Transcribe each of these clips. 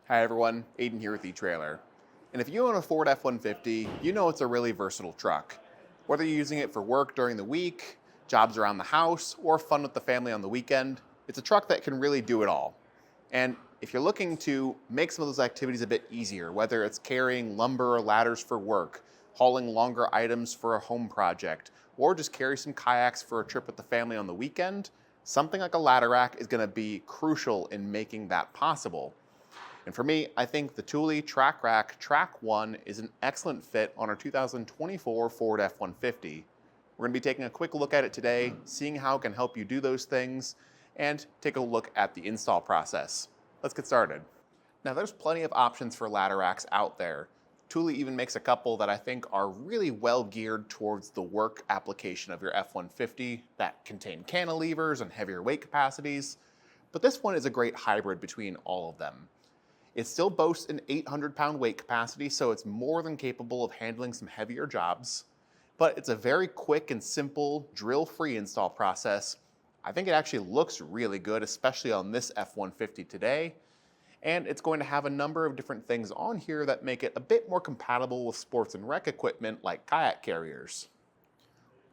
Hi everyone, Aiden here with eTrailer. And if you own a Ford F-150, you know it's a really versatile truck. Whether you're using it for work during the week, jobs around the house, or fun with the family on the weekend, it's a truck that can really do it all. And if you're looking to make some of those activities a bit easier, whether it's carrying lumber or ladders for work, hauling longer items for a home project, or just carry some kayaks for a trip with the family on the weekend, something like a ladder rack is going to be crucial in making that possible. And for me, I think the Thule TracRac TracOne is an excellent fit on our 2024 Ford F-150. We're going to be taking a quick look at it today, seeing how it can help you do those things, and take a look at the install process. Let's get started. Now there's plenty of options for ladder racks out there. Thule even makes a couple that I think are really well geared towards the work application of your F-150 that contain cantilevers and heavier weight capacities, but this one is a great hybrid between all of them. It still boasts an 800-pound weight capacity, so it's more than capable of handling some heavier jobs. But it's a very quick and simple drill-free install process. I think it actually looks really good, especially on this F-150 today. And it's going to have a number of different things on here that make it a bit more compatible with sports and rec equipment like kayak carriers.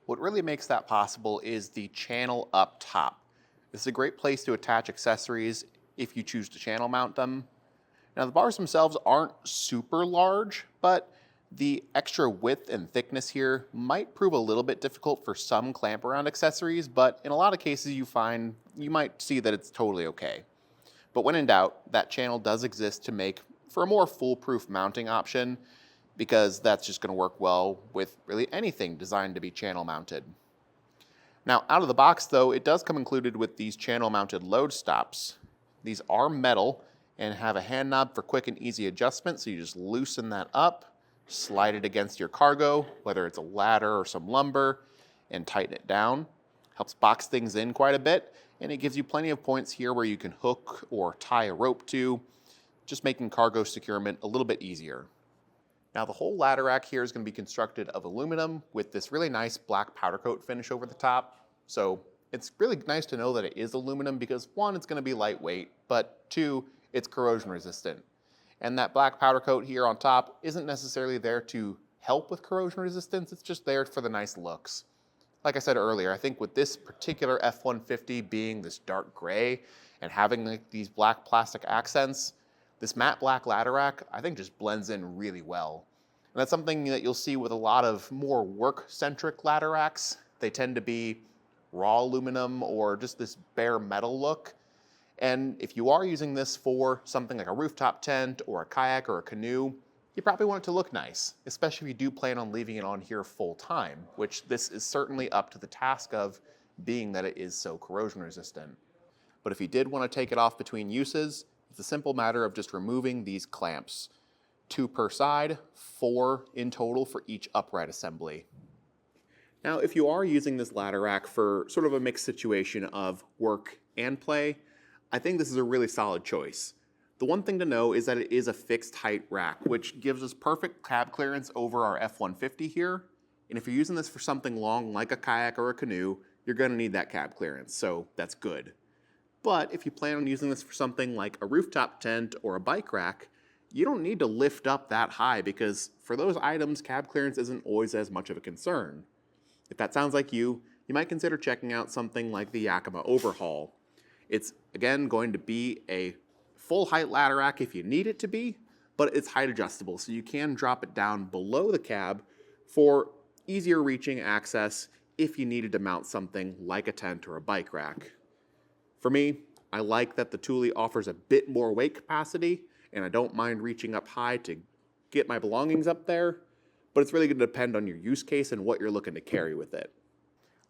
What really makes that possible is the channel up top. This is a great place to attach accessories if you choose to channel mount them. Now the bars themselves aren't super large, but the extra width and thickness here might prove a little bit difficult for some clamp around accessories, but in a lot of cases you might see that it's totally okay. But when in doubt, that channel does exist to make for a more foolproof mounting option, because that's just going to work well with really anything designed to be channel mounted. Now out of the box though, it does come included with these channel mounted load stops. These are metal and have a hand knob for quick and easy adjustment, so you just loosen that up, slide it against your cargo, whether it's a ladder or some lumber, and tighten it down. Helps box things in quite a bit, and it gives you plenty of points here where you can hook or tie a rope to, just making cargo securement a little bit easier. Now the whole ladder rack here is going to be constructed of aluminum with this really nice black powder coat finish over the top. So it's really nice to know that it is aluminum because one, it's going to be lightweight, but two, it's corrosion resistant. And that black powder coat here on top isn't necessarily there to help with corrosion resistance, it's just there for the nice looks. Like I said earlier, I think with this particular F-150 being this dark gray and having like these black plastic accents, this matte black ladder rack I think just blends in really well. And that's something that you'll see with a lot of more work-centric ladder racks. They tend to be raw aluminum or just this bare metal look. And if you are using this for something like a rooftop tent or a kayak or a canoe, you probably want it to look nice, especially if you do plan on leaving it on here full time, which this is certainly up to the task of, being that it is so corrosion resistant. But if you did want to take it off between uses, it's a simple matter of just removing these clamps. 2 per side, 4 in total for each upright assembly. Now, if you are using this ladder rack for sort of a mixed situation of work and play, I think this is a really solid choice. The one thing to know is that it is a fixed height rack, which gives us perfect cab clearance over our F-150 here. And if you're using this for something long like a kayak or a canoe, you're going to need that cab clearance, so that's good. But if you plan on using this for something like a rooftop tent or a bike rack, you don't need to lift up that high because for those items, cab clearance isn't always as much of a concern. If that sounds like you might consider checking out something like the Yakima Overhaul. It's, again, going to be a full height ladder rack if you need it to be, but it's height adjustable, so you can drop it down below the cab for easier reaching access if you needed to mount something like a tent or a bike rack. For me, I like that the Thule offers a bit more weight capacity, and I don't mind reaching up high to get my belongings up there, but it's really going to depend on your use case and what you're looking to carry with it.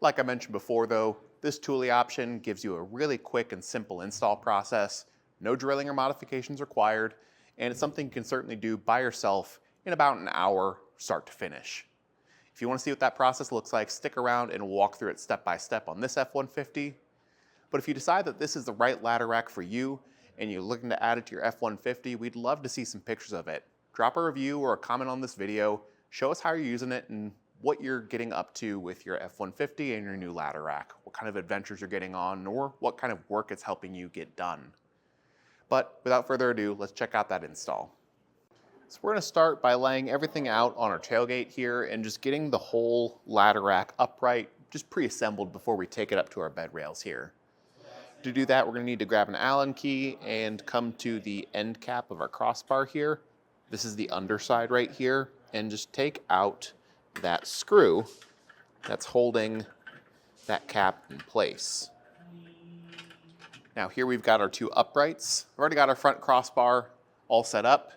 Like I mentioned before though, this Thule option gives you a really quick and simple install process, no drilling or modifications required, and it's something you can certainly do by yourself in about an hour, start to finish. If you want to see what that process looks like, stick around and we'll walk through it step by step on this F-150. But if you decide that this is the right ladder rack for you and you're looking to add it to your F-150, we'd love to see some pictures of it. Drop a review or a comment on this video, show us how you're using it and what you're getting up to with your F-150 and your new ladder rack, what kind of adventures you're getting on, or what kind of work it's helping you get done. But without further ado, let's check out that install. So we're going to start by laying everything out on our tailgate here and just getting the whole ladder rack upright, just pre-assembled before we take it up to our bed rails here. To do that, we're going to need to grab an Allen key and come to the end cap of our crossbar here. This is the underside right here, and just take out that screw that's holding that cap in place. Now here we've got our two uprights. We've already got our front crossbar all set up.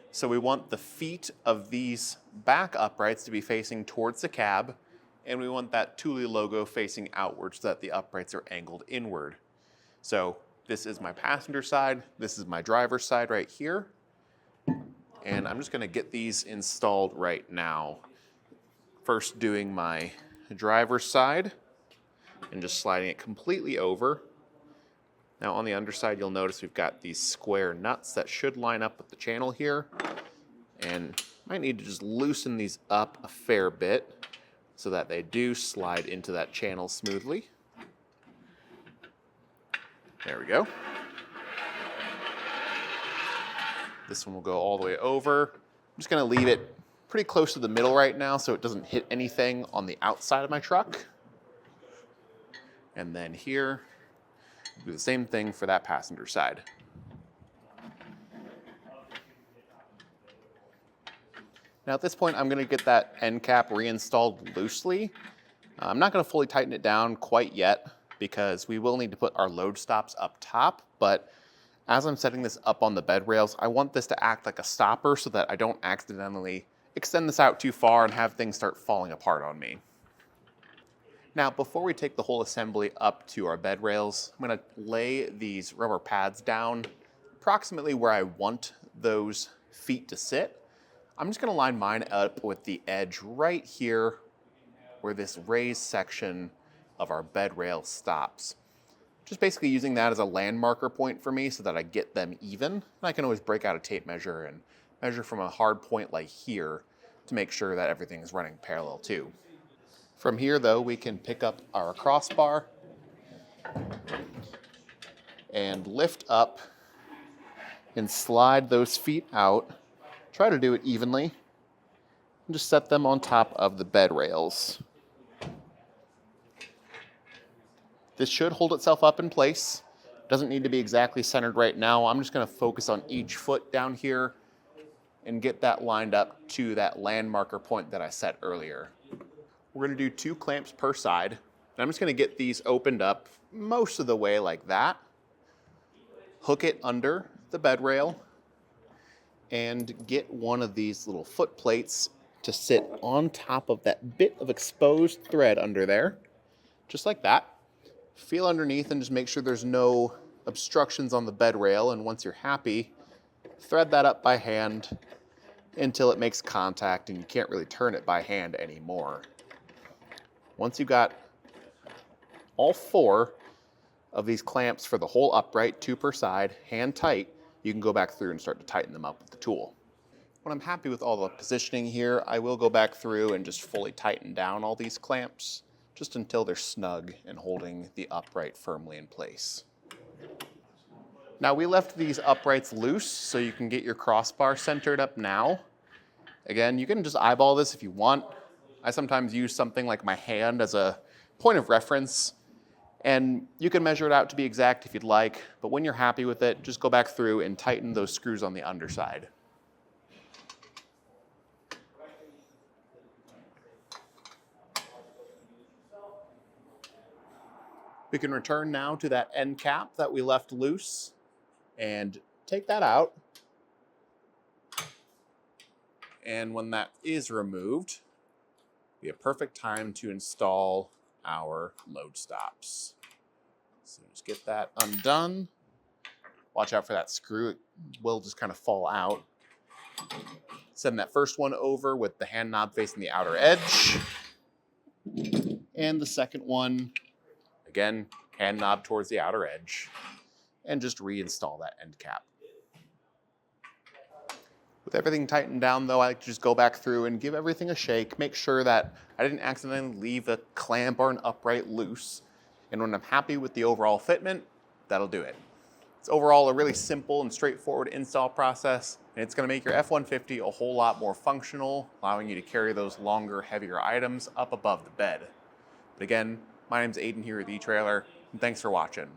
So we want the feet of these back uprights to be facing towards the cab, and we want that Thule logo facing outwards so that the uprights are angled inward. So this is my passenger side, this is my driver's side right here, and I'm just gonna get these installed right now. First doing my driver's side and just sliding it completely over. Now on the underside, you'll notice we've got these square nuts that should line up with the channel here, and might need to just loosen these up a fair bit so that they do slide into that channel smoothly. There we go. This one will go all the way over. I'm just gonna leave it pretty close to the middle right now so it doesn't hit anything on the outside of my truck. And then here, do the same thing for that passenger side. Now at this point, I'm gonna get that end cap reinstalled loosely. I'm not gonna fully tighten it down quite yet because we will need to put our load stops up top, but as I'm setting this up on the bed rails, I want this to act like a stopper so that I don't accidentally extend this out too far and have things start falling apart on me. Now, before we take the whole assembly up to our bed rails, I'm gonna lay these rubber pads down approximately where I want those feet to sit. I'm just gonna line mine up with the edge right here where this raised section of our bed rail stops. Just basically using that as a landmarker point for me so that I get them even. And I can always break out a tape measure and measure from a hard point like here to make sure that everything is running parallel too. From here though, we can pick up our crossbar and lift up and slide those feet out. Try to do it evenly and just set them on top of the bed rails. This should hold itself up in place. Doesn't need to be exactly centered right now. I'm just gonna focus on each foot down here and get that lined up to that landmarker point that I set earlier. We're gonna do 2 clamps per side. And I'm just gonna get these opened up most of the way like that. Hook it under the bed rail and get one of these little foot plates to sit on top of that bit of exposed thread under there, just like that. Feel underneath and just make sure there's no obstructions on the bed rail, and once you're happy, thread that up by hand until it makes contact and you can't really turn it by hand anymore. Once you've got all 4 of these clamps for the whole upright, 2 per side, hand tight, you can go back through and start to tighten them up with the tool. When I'm happy with all the positioning here, I will go back through and just fully tighten down all these clamps, just until they're snug and holding the upright firmly in place. Now we left these uprights loose so you can get your crossbar centered up now. Again, you can just eyeball this if you want. I sometimes use something like my hand as a point of reference, and you can measure it out to be exact if you'd like, but when you're happy with it, just go back through and tighten those screws on the underside. We can return now to that end cap that we left loose and take that out. And when that is removed, be a perfect time to install our load stops. So just get that undone. Watch out for that screw, it will just kind of fall out. Send that first one over with the hand knob facing the outer edge. And the second one, again, hand knob towards the outer edge. And just reinstall that end cap. With everything tightened down though, I like to just go back through and give everything a shake, make sure that I didn't accidentally leave a clamp or an upright loose. And when I'm happy with the overall fitment, that'll do it. It's overall a really simple and straightforward install process, and it's going to make your F-150 a whole lot more functional, allowing you to carry those longer, heavier items up above the bed. But again, my name's Aiden here with eTrailer, and thanks for watching.